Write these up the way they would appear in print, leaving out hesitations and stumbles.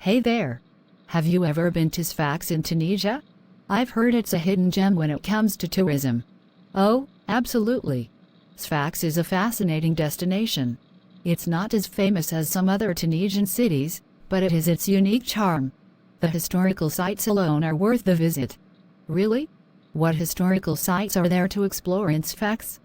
Hey there! Have you ever been to Sfax in Tunisia? I've heard it's a hidden gem when it comes to tourism. Oh, absolutely. Sfax is a fascinating destination. It's not as famous as some other Tunisian cities, but it has its unique charm. The historical sites alone are worth the visit. Really? What historical sites are there to explore in Sfax?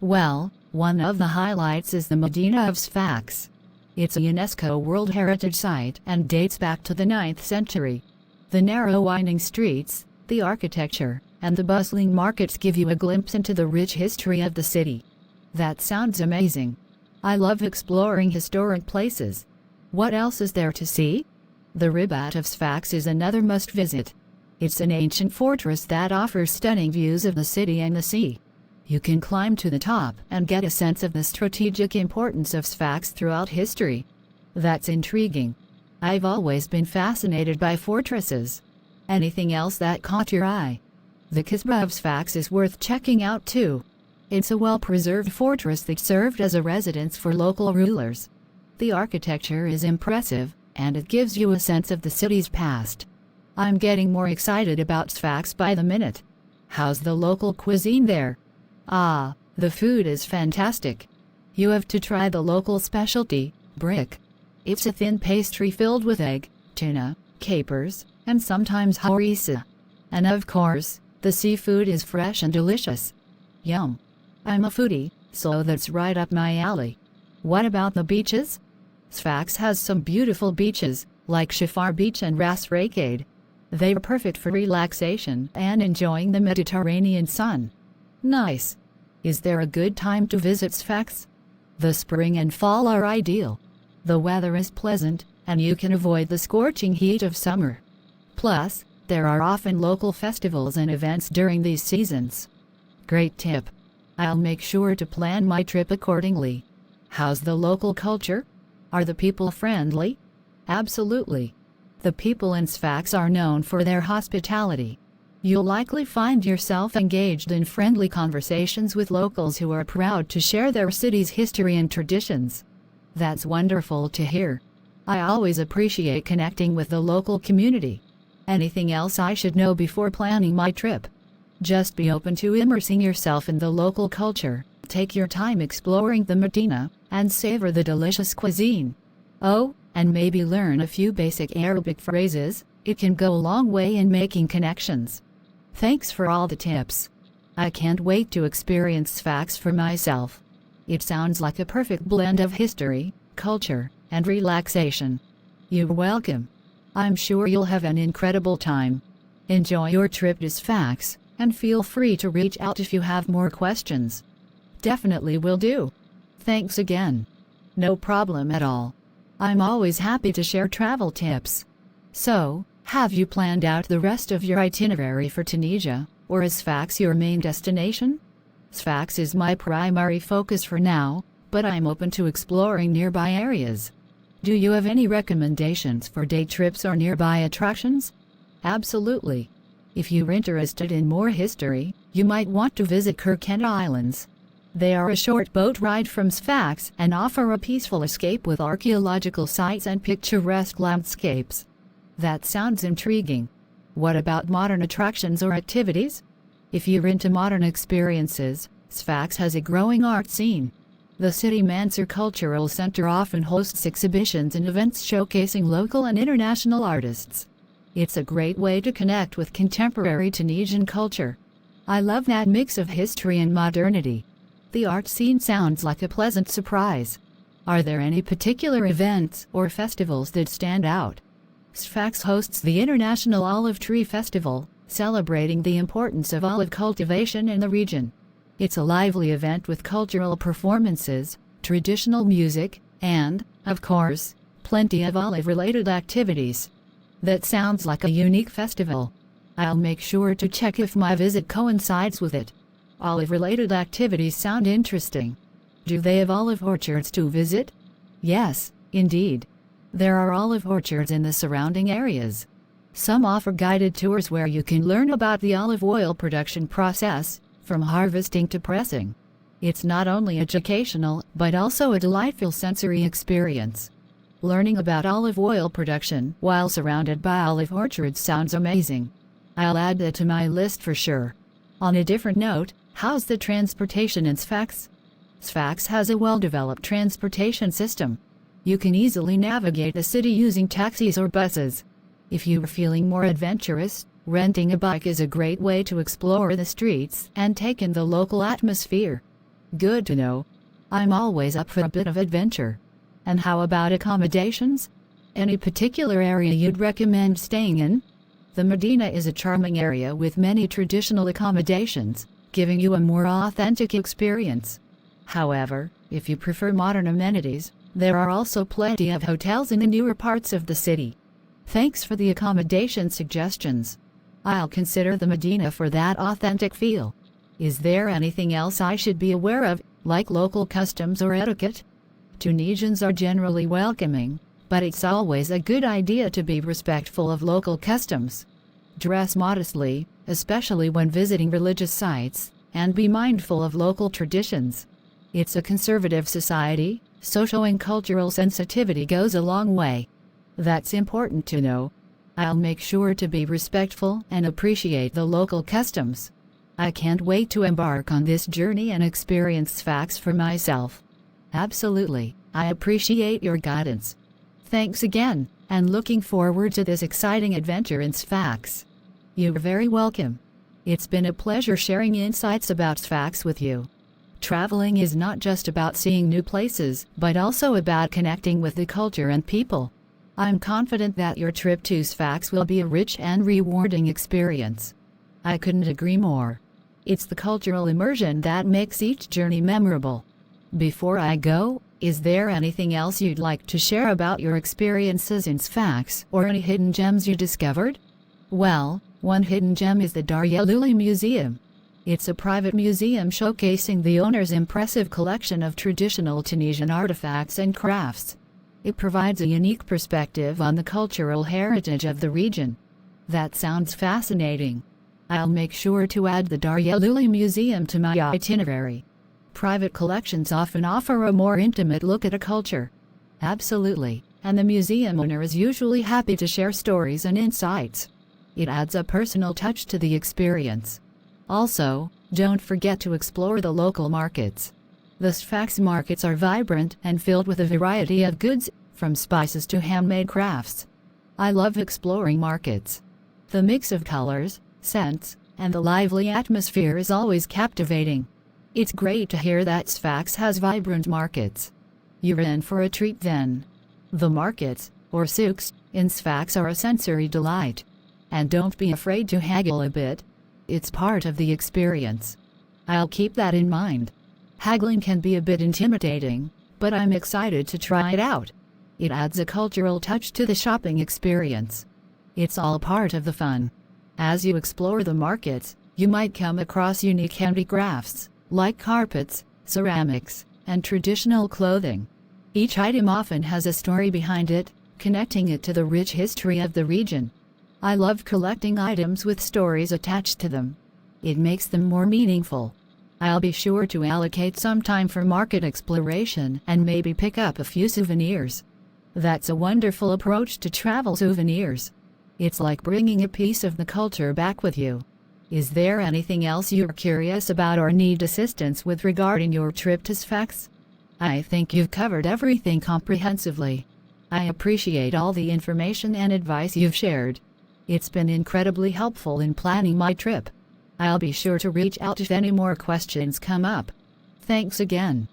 Well, one of the highlights is the Medina of Sfax. It's a UNESCO World Heritage Site and dates back to the 9th century. The narrow winding streets, the architecture, and the bustling markets give you a glimpse into the rich history of the city. That sounds amazing. I love exploring historic places. What else is there to see? The Ribat of Sfax is another must-visit. It's an ancient fortress that offers stunning views of the city and the sea. You can climb to the top and get a sense of the strategic importance of Sfax throughout history. That's intriguing. I've always been fascinated by fortresses. Anything else that caught your eye? The Kasbah of Sfax is worth checking out too. It's a well-preserved fortress that served as a residence for local rulers. The architecture is impressive, and it gives you a sense of the city's past. I'm getting more excited about Sfax by the minute. How's the local cuisine there? Ah, the food is fantastic. You have to try the local specialty, brick. It's a thin pastry filled with egg, tuna, capers, and sometimes harissa. And of course, the seafood is fresh and delicious. Yum. I'm a foodie, so that's right up my alley. What about the beaches? Sfax has some beautiful beaches, like Shafar Beach and Ras Rakade. They are perfect for relaxation and enjoying the Mediterranean sun. Nice. Is there a good time to visit Sfax? The spring and fall are ideal. The weather is pleasant, and you can avoid the scorching heat of summer. Plus, there are often local festivals and events during these seasons. Great tip. I'll make sure to plan my trip accordingly. How's the local culture? Are the people friendly? Absolutely. The people in Sfax are known for their hospitality. You'll likely find yourself engaged in friendly conversations with locals who are proud to share their city's history and traditions. That's wonderful to hear. I always appreciate connecting with the local community. Anything else I should know before planning my trip? Just be open to immersing yourself in the local culture, take your time exploring the Medina, and savor the delicious cuisine. Oh, and maybe learn a few basic Arabic phrases. It can go a long way in making connections. Thanks for all the tips. I can't wait to experience Sfax for myself. It sounds like a perfect blend of history, culture, and relaxation. You're welcome. I'm sure you'll have an incredible time. Enjoy your trip to Sfax, and feel free to reach out if you have more questions. Definitely will do. Thanks again. No problem at all. I'm always happy to share travel tips. So, have you planned out the rest of your itinerary for Tunisia, or is Sfax your main destination? Sfax is my primary focus for now, but I'm open to exploring nearby areas. Do you have any recommendations for day trips or nearby attractions? Absolutely. If you're interested in more history, you might want to visit Kirkenda Islands. They are a short boat ride from Sfax and offer a peaceful escape with archaeological sites and picturesque landscapes. That sounds intriguing. What about modern attractions or activities? If you're into modern experiences, Sfax has a growing art scene. The City Mansour Cultural Center often hosts exhibitions and events showcasing local and international artists. It's a great way to connect with contemporary Tunisian culture. I love that mix of history and modernity. The art scene sounds like a pleasant surprise. Are there any particular events or festivals that stand out? Sfax hosts the International Olive Tree Festival, celebrating the importance of olive cultivation in the region. It's a lively event with cultural performances, traditional music, and, of course, plenty of olive-related activities. That sounds like a unique festival. I'll make sure to check if my visit coincides with it. Olive-related activities sound interesting. Do they have olive orchards to visit? Yes, indeed. There are olive orchards in the surrounding areas. Some offer guided tours where you can learn about the olive oil production process, from harvesting to pressing. It's not only educational, but also a delightful sensory experience. Learning about olive oil production while surrounded by olive orchards sounds amazing. I'll add that to my list for sure. On a different note, how's the transportation in Sfax? Sfax has a well-developed transportation system. You can easily navigate the city using taxis or buses. If you are feeling more adventurous, renting a bike is a great way to explore the streets and take in the local atmosphere. Good to know. I'm always up for a bit of adventure. And how about accommodations? Any particular area you'd recommend staying in? The Medina is a charming area with many traditional accommodations, giving you a more authentic experience. However, if you prefer modern amenities, there are also plenty of hotels in the newer parts of the city. Thanks for the accommodation suggestions. I'll consider the Medina for that authentic feel. Is there anything else I should be aware of, like local customs or etiquette? Tunisians are generally welcoming, but it's always a good idea to be respectful of local customs. Dress modestly, especially when visiting religious sites, and be mindful of local traditions. It's a conservative society, so showing cultural sensitivity goes a long way. That's important to know. I'll make sure to be respectful and appreciate the local customs. I can't wait to embark on this journey and experience Sfax for myself. Absolutely, I appreciate your guidance. Thanks again, and looking forward to this exciting adventure in Sfax. You're very welcome. It's been a pleasure sharing insights about Sfax with you. Traveling is not just about seeing new places, but also about connecting with the culture and people. I'm confident that your trip to Sfax will be a rich and rewarding experience. I couldn't agree more. It's the cultural immersion that makes each journey memorable. Before I go, is there anything else you'd like to share about your experiences in Sfax or any hidden gems you discovered? Well, one hidden gem is the Darya Luli Museum. It's a private museum showcasing the owner's impressive collection of traditional Tunisian artifacts and crafts. It provides a unique perspective on the cultural heritage of the region. That sounds fascinating. I'll make sure to add the Darya Luli Museum to my itinerary. Private collections often offer a more intimate look at a culture. Absolutely, and the museum owner is usually happy to share stories and insights. It adds a personal touch to the experience. Also, don't forget to explore the local markets. The Sfax markets are vibrant and filled with a variety of goods, from spices to handmade crafts. I love exploring markets. The mix of colors, scents, and the lively atmosphere is always captivating. It's great to hear that Sfax has vibrant markets. You're in for a treat then. The markets, or souks, in Sfax are a sensory delight. And don't be afraid to haggle a bit. It's part of the experience. I'll keep that in mind. Haggling can be a bit intimidating, but I'm excited to try it out. It adds a cultural touch to the shopping experience. It's all part of the fun. As you explore the markets, you might come across unique handicrafts, like carpets, ceramics, and traditional clothing. Each item often has a story behind it, connecting it to the rich history of the region. I love collecting items with stories attached to them. It makes them more meaningful. I'll be sure to allocate some time for market exploration and maybe pick up a few souvenirs. That's a wonderful approach to travel souvenirs. It's like bringing a piece of the culture back with you. Is there anything else you're curious about or need assistance with regarding your trip to Sfax? I think you've covered everything comprehensively. I appreciate all the information and advice you've shared. It's been incredibly helpful in planning my trip. I'll be sure to reach out if any more questions come up. Thanks again.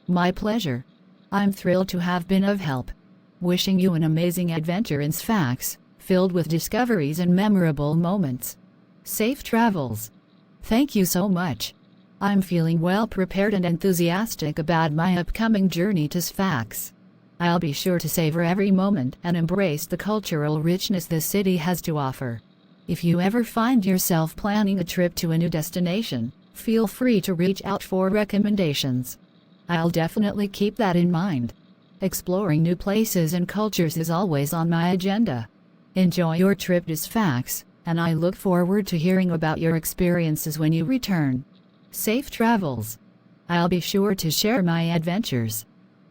My pleasure. I'm thrilled to have been of help. Wishing you an amazing adventure in Sfax, filled with discoveries and memorable moments. Safe travels. Thank you so much. I'm feeling well prepared and enthusiastic about my upcoming journey to Sfax. I'll be sure to savor every moment and embrace the cultural richness this city has to offer. If you ever find yourself planning a trip to a new destination, feel free to reach out for recommendations. I'll definitely keep that in mind. Exploring new places and cultures is always on my agenda. Enjoy your trip to Sfax, and I look forward to hearing about your experiences when you return. Safe travels. I'll be sure to share my adventures.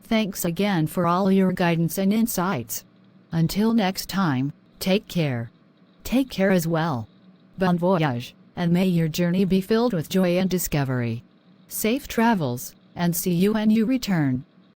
Thanks again for all your guidance and insights. Until next time, take care. Take care as well. Bon voyage, and may your journey be filled with joy and discovery. Safe travels, and see you when you return.